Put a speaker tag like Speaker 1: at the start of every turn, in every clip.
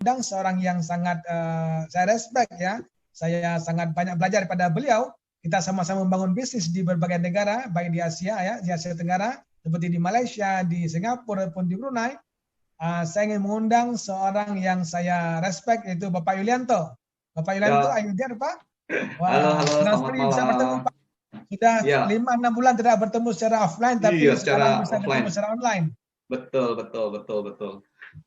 Speaker 1: undang seorang yang sangat saya respect ya. Saya sangat banyak belajar daripada beliau. Kita sama-sama membangun bisnis di berbagai negara, baik di Asia ya, di Asia Tenggara, seperti di Malaysia, di Singapura, ataupun di Brunei. Saya ingin mengundang seorang yang saya respect, yaitu Bapak Yulianto. Bapak Yulianto,
Speaker 2: Ya,
Speaker 1: are you there, Pak?
Speaker 2: halo,
Speaker 1: Wah,
Speaker 2: halo,
Speaker 1: senang
Speaker 2: selamat
Speaker 1: sekali bisa bertemu,
Speaker 2: malam.
Speaker 1: Pak. Sudah
Speaker 2: Ya,
Speaker 1: 5-6 bulan tidak bertemu secara offline,
Speaker 2: iya,
Speaker 1: tapi sekarang
Speaker 2: secara
Speaker 1: bisa bertemu
Speaker 2: offline.
Speaker 1: secara online.
Speaker 2: Betul, betul, betul, betul.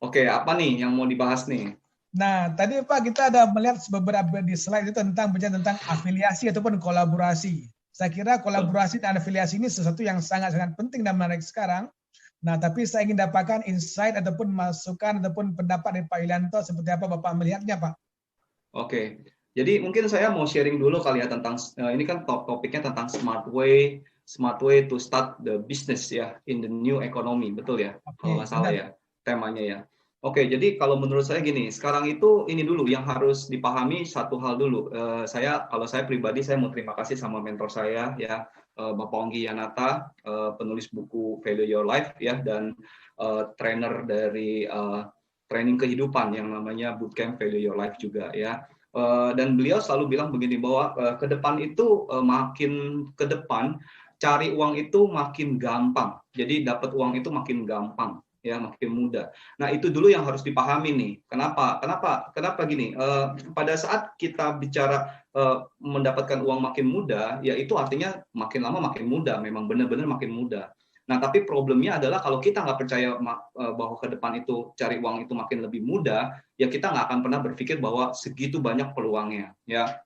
Speaker 2: Oke, apa nih yang mau dibahas nih?
Speaker 1: Nah, tadi Pak kita ada melihat beberapa di slide itu tentang bicara tentang afiliasi ataupun kolaborasi. Saya kira kolaborasi dan afiliasi ini sesuatu yang sangat-sangat penting dan menarik sekarang. Nah, tapi saya ingin dapatkan insight ataupun masukan ataupun pendapat dari Pak Yulianto seperti apa Bapak melihatnya, Pak.
Speaker 2: Oke, jadi mungkin saya mau sharing dulu kali ya tentang ini kan topiknya tentang smart way to start the business ya in the new economy, betul ya? Kalau
Speaker 1: Oke,
Speaker 2: nggak salah
Speaker 1: benar.
Speaker 2: ya temanya ya. Oke, jadi kalau menurut saya gini, sekarang itu ini dulu yang harus dipahami satu hal dulu. Kalau saya pribadi saya mau terima kasih sama mentor saya ya, Bapak Onggi Yanata, penulis buku Value Your Life ya, dan trainer dari training kehidupan yang namanya Bootcamp Value Your Life juga ya. Dan beliau selalu bilang begini bahwa ke depan itu makin ke depan cari uang itu makin gampang. Jadi dapat uang itu makin gampang ya, makin mudah. Nah, itu dulu yang harus dipahami nih. Kenapa gini? Pada saat kita bicara mendapatkan uang makin mudah, ya itu artinya makin lama makin mudah, memang benar-benar makin mudah. Nah, tapi problemnya adalah kalau kita nggak percaya bahwa ke depan itu cari uang itu makin lebih mudah, ya kita nggak akan pernah berpikir bahwa segitu banyak peluangnya. Ya,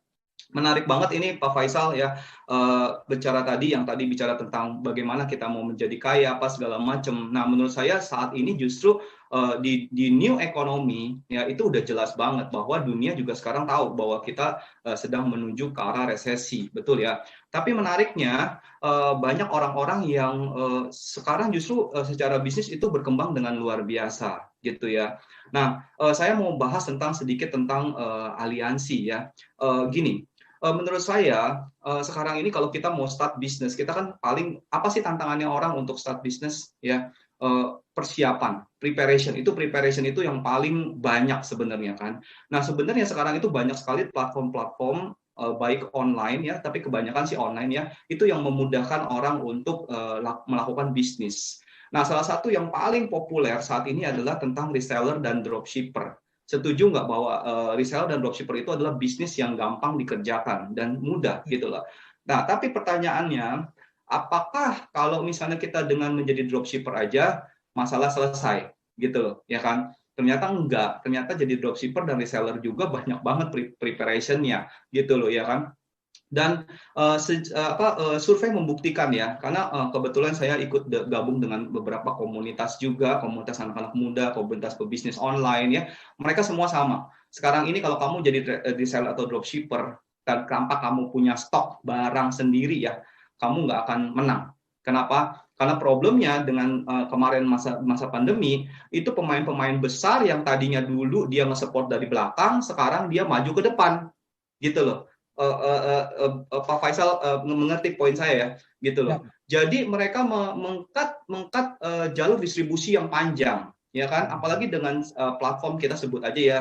Speaker 2: menarik banget ini Pak Faisal ya, bicara bicara tentang bagaimana kita mau menjadi kaya apa segala macam. Nah, menurut saya saat ini justru di new economy ya itu udah jelas banget bahwa dunia juga sekarang tahu bahwa kita sedang menuju ke arah resesi, betul ya. Tapi menariknya banyak orang-orang yang sekarang justru secara bisnis itu berkembang dengan luar biasa gitu ya. Nah, saya mau bahas sedikit tentang aliansi ya. Gini, menurut saya sekarang ini kalau kita mau start bisnis, kita kan paling apa sih tantangannya orang untuk start bisnis ya, persiapan, preparation itu yang paling banyak sebenarnya kan. Nah, sebenarnya sekarang itu banyak sekali platform-platform baik online ya, tapi kebanyakan sih online ya, itu yang memudahkan orang untuk melakukan bisnis. Nah, salah satu yang paling populer saat ini adalah tentang reseller dan dropshipper. Setuju nggak bahwa reseller dan dropshipper itu adalah bisnis yang gampang dikerjakan dan mudah gitu loh. Nah, tapi pertanyaannya, apakah kalau misalnya kita dengan menjadi dropshipper aja masalah selesai gitu loh, ya kan? Ternyata enggak, ternyata jadi dropshipper dan reseller juga banyak banget preparation-nya gitu loh, ya kan? Dan survei membuktikan ya, karena kebetulan saya ikut gabung dengan beberapa komunitas juga, komunitas anak-anak muda, komunitas pebisnis online ya, mereka semua sama. Sekarang ini kalau kamu jadi reseller atau dropshipper, tanpa kamu punya stok barang sendiri ya, kamu nggak akan menang. Kenapa? Karena problemnya dengan kemarin masa pandemi, itu pemain-pemain besar yang tadinya dulu dia nge-support dari belakang, sekarang dia maju ke depan, gitu loh. Pak Faisal mengerti poin saya ya, gitu loh. Jadi mereka mengkat jalur distribusi yang panjang, ya kan? Apalagi dengan platform kita sebut aja ya,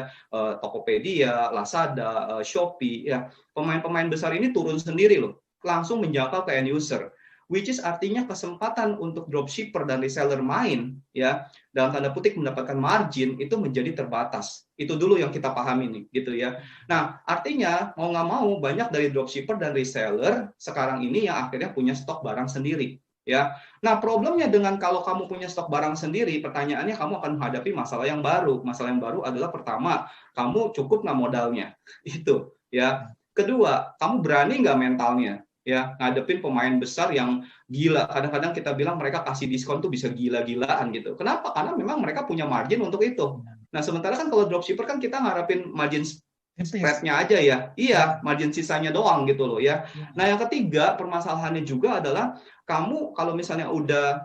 Speaker 2: Tokopedia, Lazada, Shopee, ya. Pemain-pemain besar ini turun sendiri loh, langsung menjangkau ke end user. Which is artinya kesempatan untuk dropshipper dan reseller main, ya, dalam tanda petik mendapatkan margin itu menjadi terbatas. Itu dulu yang kita pahami nih, gitu ya. Nah, artinya mau nggak mau banyak dari dropshipper dan reseller sekarang ini yang akhirnya punya stok barang sendiri, ya. Nah, problemnya dengan kalau kamu punya stok barang sendiri, pertanyaannya kamu akan menghadapi masalah yang baru. Masalah yang baru adalah pertama, kamu cukup nggak modalnya, itu, ya. Kedua, kamu berani nggak mentalnya, ya, ngadepin pemain besar yang gila. Kadang-kadang kita bilang mereka kasih diskon tuh bisa gila-gilaan gitu. Kenapa? Karena memang mereka punya margin untuk itu. Nah, sementara kan kalau dropshipper kan kita ngarapin margin spread-nya aja ya. Iya, margin sisanya doang gitu loh ya. Nah, yang ketiga permasalahannya juga adalah kamu kalau misalnya udah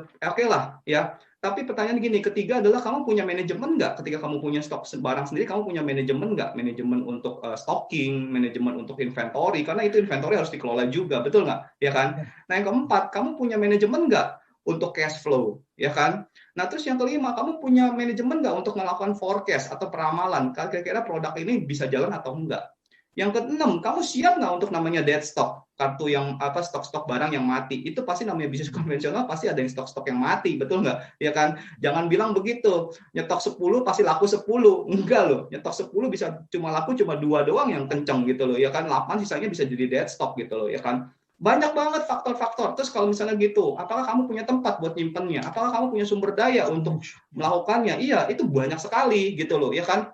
Speaker 2: oke lah ya. Tapi pertanyaan gini, ketiga adalah kamu punya manajemen nggak? Ketika kamu punya stok barang sendiri, kamu punya manajemen nggak? Manajemen untuk stocking, manajemen untuk inventory, karena itu inventory harus dikelola juga, betul nggak? Ya kan? Nah, yang keempat, kamu punya manajemen nggak untuk cash flow, ya kan? Nah, terus yang kelima, kamu punya manajemen nggak untuk melakukan forecast atau peramalan, kira-kira produk ini bisa jalan atau enggak? Yang keenam, kamu siap nggak untuk namanya dead stock, kartu yang apa, stok-stok barang yang mati? Itu pasti namanya bisnis konvensional, pasti ada yang stok-stok yang mati, betul nggak? Ya kan? Jangan bilang begitu, nyetok 10 pasti laku 10. Enggak loh, nyetok 10 bisa cuma laku cuma 2 doang yang kenceng gitu loh, ya kan? 8 sisanya bisa jadi dead stock gitu loh, ya kan? Banyak banget faktor-faktor. Terus kalau misalnya gitu, apakah kamu punya tempat buat nyimpennya? Apakah kamu punya sumber daya untuk melakukannya? Iya, itu banyak sekali gitu loh, ya kan?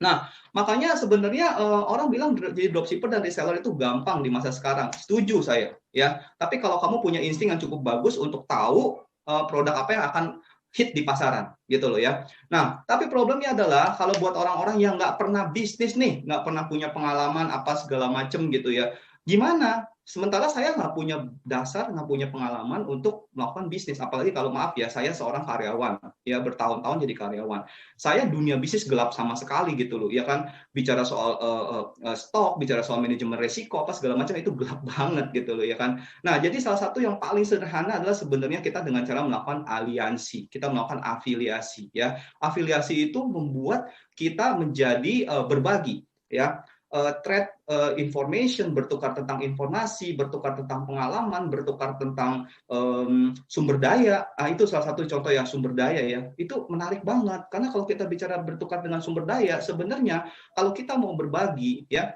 Speaker 2: Nah, makanya sebenarnya orang bilang jadi dropshipper dan reseller itu gampang di masa sekarang. Setuju saya, ya. Tapi kalau kamu punya insting yang cukup bagus untuk tahu produk apa yang akan hit di pasaran, gitu loh ya. Nah, tapi problemnya adalah kalau buat orang-orang yang nggak pernah bisnis nih, nggak pernah punya pengalaman apa segala macem gitu ya, gimana? Sementara saya nggak punya dasar, nggak punya pengalaman untuk melakukan bisnis. Apalagi kalau maaf ya, saya seorang karyawan, ya bertahun-tahun jadi karyawan. Saya dunia bisnis gelap sama sekali gitu loh, ya kan? Bicara soal stok, bicara soal manajemen resiko apa segala macam itu gelap banget gitu loh, ya kan? Nah, jadi salah satu yang paling sederhana adalah sebenarnya kita dengan cara melakukan aliansi, kita melakukan afiliasi, ya. Afiliasi itu membuat kita menjadi berbagi, ya. Trade information, bertukar tentang informasi, bertukar tentang pengalaman, bertukar tentang sumber daya. Nah, itu salah satu contoh yang sumber daya ya. Itu menarik banget karena kalau kita bicara bertukar dengan sumber daya, sebenarnya kalau kita mau berbagi ya,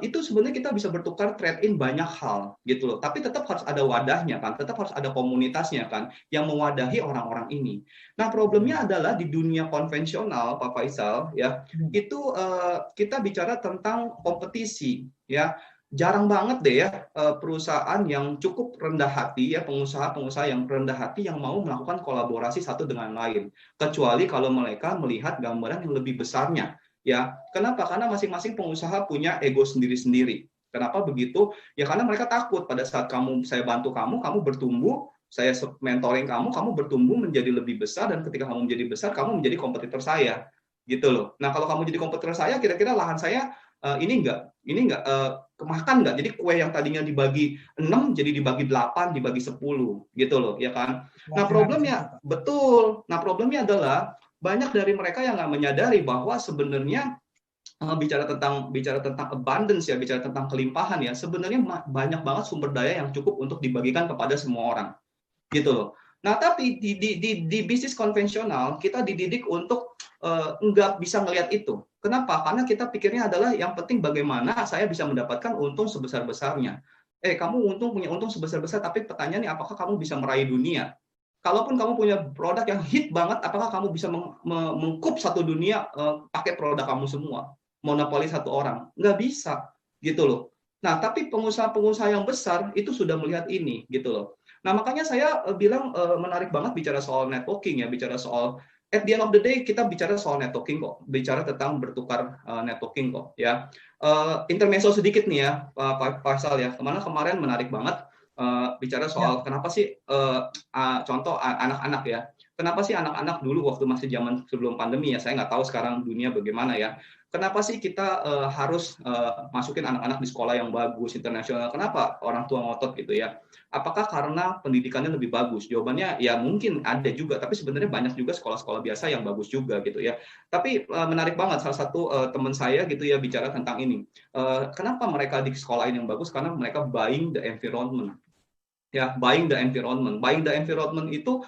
Speaker 2: itu sebenarnya kita bisa bertukar trade in banyak hal gitu loh. Tapi tetap harus ada wadahnya kan, tetap harus ada komunitasnya kan yang mewadahi orang-orang ini. Nah, problemnya adalah di dunia konvensional, Pak Faisal ya, itu kita bicara tentang kompetisi ya. Jarang banget deh ya perusahaan yang cukup rendah hati ya, pengusaha-pengusaha yang rendah hati yang mau melakukan kolaborasi satu dengan lain. Kecuali kalau mereka melihat gambaran yang lebih besarnya. Ya, kenapa? Karena masing-masing pengusaha punya ego sendiri-sendiri. Kenapa begitu? Ya karena mereka takut pada saat saya bantu kamu, kamu bertumbuh, saya mentoring kamu, kamu bertumbuh menjadi lebih besar dan ketika kamu menjadi besar, kamu menjadi kompetitor saya, gitu loh. Nah kalau kamu jadi kompetitor saya, kira-kira lahan saya ini enggak kemakan nggak? Jadi kue yang tadinya dibagi 6 jadi dibagi 8, dibagi 10, gitu loh, ya kan? Nah problemnya betul. Nah problemnya adalah banyak dari mereka yang nggak menyadari bahwa sebenarnya bicara tentang abundance ya, bicara tentang kelimpahan ya, sebenarnya banyak banget sumber daya yang cukup untuk dibagikan kepada semua orang, gitu loh. Nah, tapi di bisnis konvensional kita dididik untuk nggak bisa ngelihat itu. Kenapa? Karena kita pikirnya adalah yang penting bagaimana saya bisa mendapatkan untung sebesar-besarnya. Kamu punya untung sebesar-besar, tapi pertanyaannya apakah kamu bisa meraih dunia? Kalaupun kamu punya produk yang hit banget, apakah kamu bisa mengkup satu dunia pakai produk kamu semua? Monopoli satu orang? Nggak bisa, gitu loh. Nah, tapi pengusaha-pengusaha yang besar itu sudah melihat ini, gitu loh. Nah, makanya saya bilang menarik banget bicara soal networking ya, bicara soal at the end of the day kita bicara soal networking kok, bicara tentang bertukar networking kok, ya. Intermezzo sedikit nih ya, Pak Faisal ya. Kemarin menarik banget. Bicara soal kenapa sih contoh anak-anak ya, kenapa sih anak-anak dulu waktu masih zaman sebelum pandemi ya, saya nggak tahu sekarang dunia bagaimana ya, kenapa sih kita harus masukin anak-anak di sekolah yang bagus internasional, kenapa orang tua ngotot gitu ya, apakah karena pendidikannya lebih bagus? Jawabannya ya mungkin ada juga, tapi sebenarnya banyak juga sekolah-sekolah biasa yang bagus juga gitu ya. Tapi menarik banget salah satu teman saya gitu ya bicara tentang ini, kenapa mereka di sekolah ini yang bagus, karena mereka buying the environment. Ya, buying the environment itu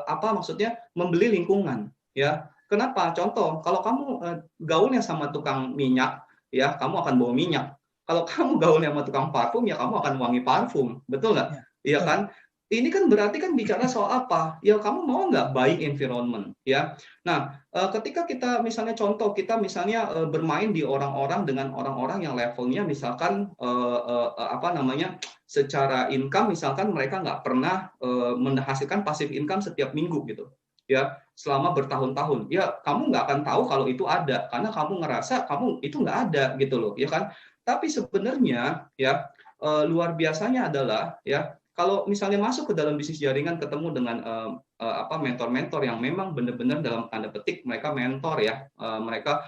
Speaker 2: apa maksudnya, membeli lingkungan ya. Kenapa? Contoh, kalau kamu gaulnya sama tukang minyak ya, kamu akan bau minyak. Kalau kamu gaulnya sama tukang parfum ya, kamu akan wangi parfum, betul nggak? Iya kan? Ini kan berarti kan bicara soal apa? Ya kamu mau nggak buying environment ya. Nah, ketika kita misalnya contoh, kita misalnya bermain di orang-orang dengan orang-orang yang levelnya misalkan apa namanya, secara income misalkan mereka nggak pernah menghasilkan passive income setiap minggu gitu ya, selama bertahun-tahun ya, kamu nggak akan tahu kalau itu ada karena kamu ngerasa kamu itu nggak ada gitu loh, ya kan. Tapi sebenarnya ya luar biasanya adalah ya, kalau misalnya masuk ke dalam bisnis jaringan, ketemu dengan apa mentor-mentor yang memang benar-benar dalam tanda petik mereka mentor ya, mereka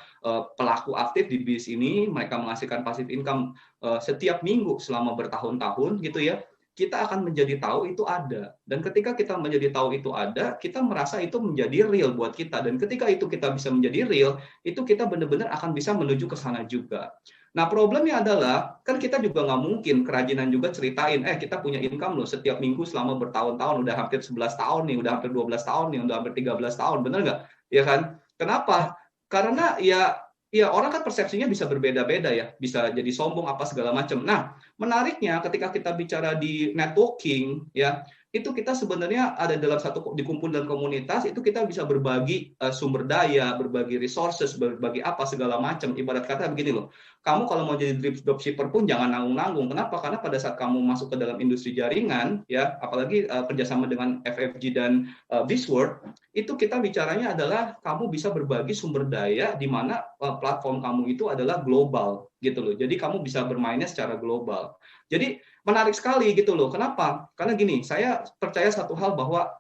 Speaker 2: pelaku aktif di bisnis ini, mereka menghasilkan passive income setiap minggu selama bertahun-tahun gitu ya. kita akan menjadi tahu itu ada. Dan ketika kita menjadi tahu itu ada, kita merasa itu menjadi real buat kita. Dan ketika itu kita bisa menjadi real, itu kita benar-benar akan bisa menuju ke sana juga. Nah, problemnya adalah, kan kita juga nggak mungkin kerajinan juga ceritain, kita punya income loh setiap minggu selama bertahun-tahun, udah hampir 11 tahun nih, udah hampir 12 tahun nih, udah hampir 13 tahun, bener nggak? Ya kan? Kenapa? Karena ya orang kan persepsinya bisa berbeda-beda ya, bisa jadi sombong apa segala macam. Nah, menariknya ketika kita bicara di networking ya, itu kita sebenarnya ada dalam satu dikumpul dalam komunitas, itu kita bisa berbagi sumber daya, berbagi resources, berbagi apa segala macam. Ibarat kata begini loh, kamu kalau mau jadi dropshipper pun jangan nanggung-nanggung. Kenapa? Karena pada saat kamu masuk ke dalam industri jaringan ya, apalagi kerjasama dengan FFG dan Bizworld, itu kita bicaranya adalah kamu bisa berbagi sumber daya di mana platform kamu itu adalah global gitu loh. Jadi kamu bisa bermainnya secara global. Jadi menarik sekali gitu loh. Kenapa? Karena gini, saya percaya satu hal bahwa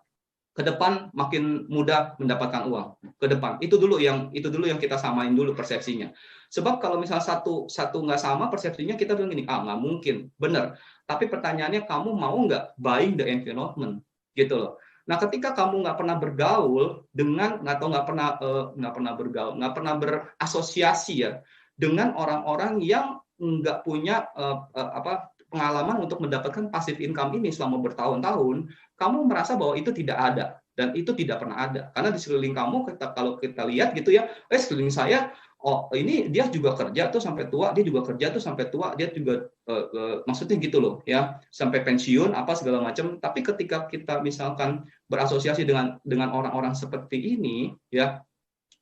Speaker 2: ke depan makin mudah mendapatkan uang. Ke depan itu dulu yang kita samain dulu persepsinya. Sebab kalau misalnya satu nggak sama persepsinya, kita bilang gini, nggak mungkin, benar. Tapi pertanyaannya, kamu mau nggak buying the environment gitu loh. Nah, ketika kamu nggak pernah bergaul dengan nggak pernah berasosiasi ya dengan orang-orang yang nggak punya pengalaman untuk mendapatkan passive income ini selama bertahun-tahun, kamu merasa bahwa itu tidak ada dan itu tidak pernah ada. Karena di sekeliling kamu, kalau kita lihat gitu ya, sekeliling saya, ini dia juga kerja tuh sampai tua, dia juga kerja tuh sampai tua, dia juga maksudnya gitu loh ya, sampai pensiun apa segala macam. Tapi ketika kita misalkan berasosiasi dengan orang-orang seperti ini ya,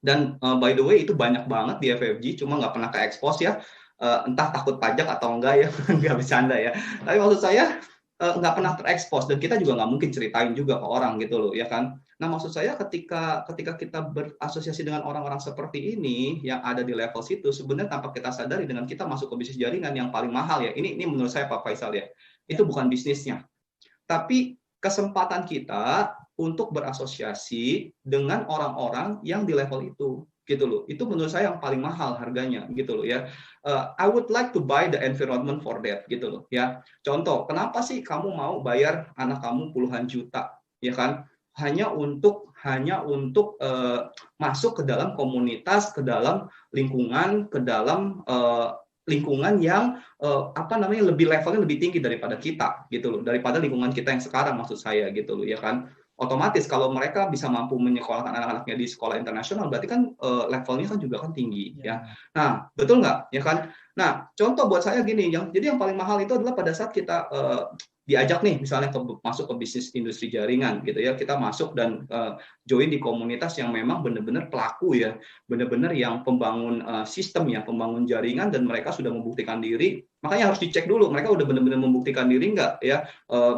Speaker 2: dan by the way itu banyak banget di FFG, cuma nggak pernah ke-expose ya. Entah takut pajak atau enggak ya, nggak bercanda ya. Tapi maksud saya nggak pernah terekspos dan kita juga nggak mungkin ceritain juga ke orang gitu loh, ya kan. Nah maksud saya ketika kita berasosiasi dengan orang-orang seperti ini yang ada di level situ, sebenarnya tanpa kita sadari dengan kita masuk ke bisnis jaringan yang paling mahal ya. Ini menurut saya Pak Faisal ya, itu bukan bisnisnya, tapi kesempatan kita untuk berasosiasi dengan orang-orang yang di level itu gitu loh. Itu menurut saya yang paling mahal harganya gitu loh ya. I would like to buy the environment for that gitu loh ya. Contoh, kenapa sih kamu mau bayar anak kamu puluhan juta ya kan? Hanya untuk masuk ke dalam komunitas, ke dalam lingkungan, ke dalam lingkungan yang lebih levelnya lebih tinggi daripada kita gitu loh, daripada lingkungan kita yang sekarang maksud saya gitu loh ya kan. Otomatis kalau mereka bisa mampu menyekolahkan anak-anaknya di sekolah internasional, berarti kan levelnya kan juga kan tinggi ya. Nah, betul nggak ya kan? Nah, contoh buat saya gini, jadi yang paling mahal itu adalah pada saat kita diajak nih misalnya masuk ke bisnis industri jaringan gitu ya, kita masuk dan join di komunitas yang memang benar-benar pelaku ya, benar-benar yang pembangun sistem ya, pembangun jaringan, dan mereka sudah membuktikan diri. Makanya harus dicek dulu mereka udah benar-benar membuktikan diri nggak ya,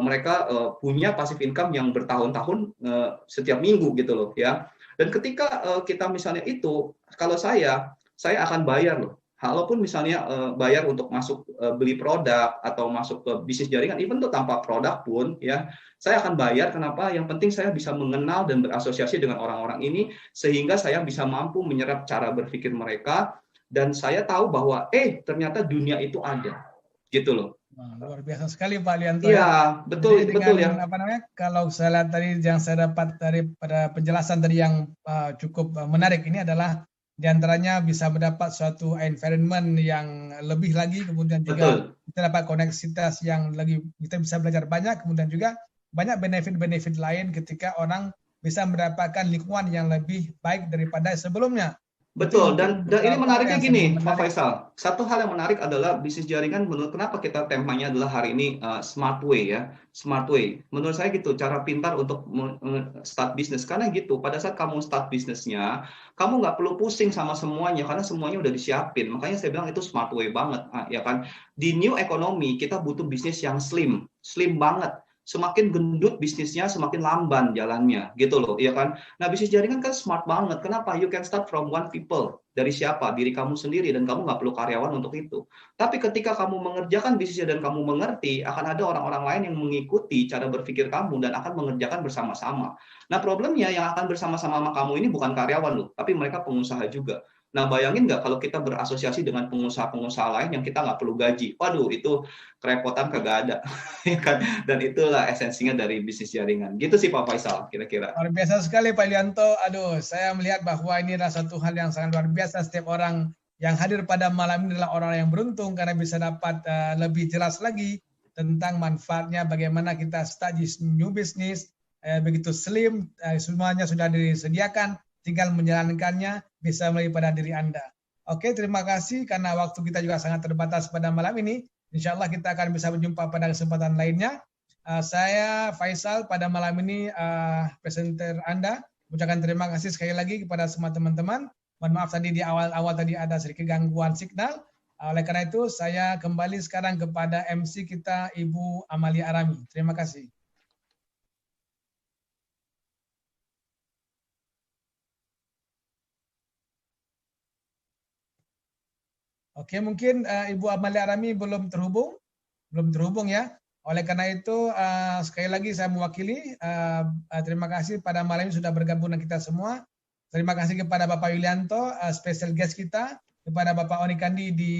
Speaker 2: mereka punya passive income yang bertahun-tahun setiap minggu gitu loh ya. Dan ketika kita misalnya itu, kalau saya akan bayar loh. Walaupun misalnya bayar untuk masuk beli produk atau masuk ke bisnis jaringan, even tuh tanpa produk pun ya, saya akan bayar. Kenapa? Yang penting saya bisa mengenal dan berasosiasi dengan orang-orang ini sehingga saya bisa mampu menyerap cara berpikir mereka, dan saya tahu bahwa ternyata dunia itu ada gitu loh.
Speaker 1: Luar biasa sekali Pak Lianto.
Speaker 2: Iya, betul betul ya.
Speaker 1: Kalau saya lihat tadi yang saya dapat daripada penjelasan tadi yang cukup menarik ini adalah diantaranya bisa mendapat suatu environment yang lebih lagi, kemudian juga kita dapat koneksitas yang lebih, kita bisa belajar banyak, kemudian juga banyak benefit-benefit lain ketika orang bisa mendapatkan lingkungan yang lebih baik daripada sebelumnya.
Speaker 2: Betul, dan ini menariknya gini, Pak Faisal. Satu hal yang menarik adalah bisnis jaringan. Menurut kenapa kita temanya adalah hari ini smart way ya, smart way. Menurut saya gitu, cara pintar untuk start bisnis. Karena gitu, pada saat kamu start bisnisnya, kamu nggak perlu pusing sama semuanya karena semuanya udah disiapin. Makanya saya bilang itu smart way banget, ya kan. Di new economy kita butuh bisnis yang slim banget. Semakin gendut bisnisnya, semakin lamban jalannya, gitu loh, ya kan? Nah, bisnis jaringan kan smart banget. Kenapa? You can start from one people. Dari siapa? Diri kamu sendiri, dan kamu nggak perlu karyawan untuk itu. Tapi ketika kamu mengerjakan bisnisnya dan kamu mengerti, akan ada orang-orang lain yang mengikuti cara berpikir kamu dan akan mengerjakan bersama-sama. Nah, problemnya yang akan bersama-sama sama kamu ini bukan karyawan loh, tapi mereka pengusaha juga. Nah, bayangin nggak kalau kita berasosiasi dengan pengusaha-pengusaha lain yang kita nggak perlu gaji. Waduh, itu kerepotan kagak ada. Ya kan? Dan itulah esensinya dari bisnis jaringan. Gitu sih Pak Faisal, kira-kira.
Speaker 1: Luar biasa sekali Pak Ilianto. Aduh, saya melihat bahwa ini adalah satu hal yang sangat luar biasa. Setiap orang yang hadir pada malam ini adalah orang yang beruntung karena bisa dapat lebih jelas lagi tentang manfaatnya bagaimana kita start new business, begitu slim, semuanya sudah disediakan, tinggal menjalankannya bisa melalui pada diri Anda. Oke, terima kasih karena waktu kita juga sangat terbatas pada malam ini. Insya Allah kita akan bisa berjumpa pada kesempatan lainnya. Saya Faisal pada malam ini presenter Anda. Ucapkan terima kasih sekali lagi kepada semua teman-teman. Mohon maaf tadi di awal tadi ada sedikit gangguan signal. Oleh karena itu saya kembali sekarang kepada MC kita Ibu Amalia Arami. Terima kasih. Oke, mungkin Ibu Amalia Arami belum terhubung ya. Oleh karena itu sekali lagi saya mewakili terima kasih pada malam ini sudah bergabung dengan kita semua. Terima kasih kepada Bapak Yulianto, special guest kita, kepada Bapak Oni Kandi di